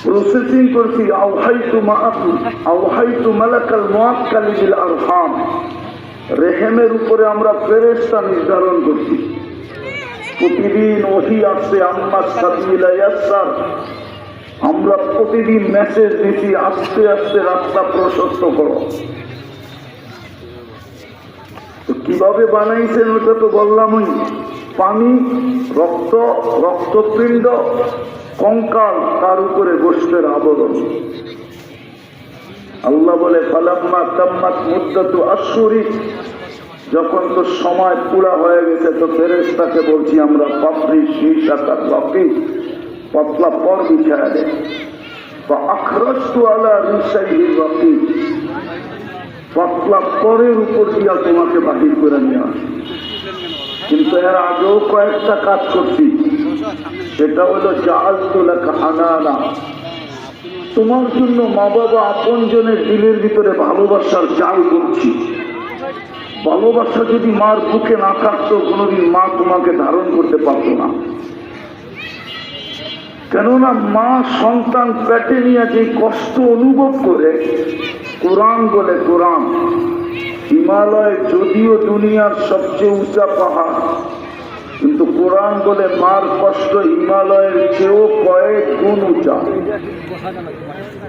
Processing করছি, আওহাইতু মালাকাল মুআক্কাল বিল আরহাম, রেহেমের উপরে আমরা ফেরেশতা নির্ধারণ করছি। প্রতিদিন ওহী আসছে, আম্মা সাবিলা ইয়াসসার, আমরা প্রতিদিন মেসেজ দিচ্ছি, আস্তে আস্তে রাস্তা প্রশস্ত করো। তো কিভাবে বানাইছেন ওটা তো বললামই, পানি, রক্ত, রক্তপিণ্ড, কঙ্কাল, তার উপরে গোশতের আবরণ। আল্লাহ বলে ফালাম্মা তাম্মাত মুদ্দাতু আশহুরি, যখন তো সময় পুরা হয়ে গেছে তো ফেরেশতাকে বলছি আমরা পাপড়ি শীর্ষাকার রকি পাতলা পর বিছায়া দেয়। বা আখরাজতু আলা রিসাইহি রকি, পাতলা পরের উপর দিয়া তোমাকে বাহির করে নিয়ে আসে। কিন্তু এর আগেও কয়েকটা কাজ করছি, সেটা হলো জাআলতু লাকা হানানা, তোমার জন্য মা বাবা আপন জনের দিলের ভিতরে ভালোবাসার জাল করছি। ভালোবাসা যদি মার বুকে না থাকতো কোনোদিন মা তোমাকে ধারণ করতে পারতো না। কেননা মা সন্তান পেটে নিয়ে যে কষ্ট অনুভব করে, কোরআন বলে, কোরআন হিমালয় যদিও দুনিয়ার সবচেয়ে উঁচা পাহাড়, কিন্তু কোরআন বলে মার কষ্ট হিমালয়ের চেয়েও কয়েক গুণ উঁচা।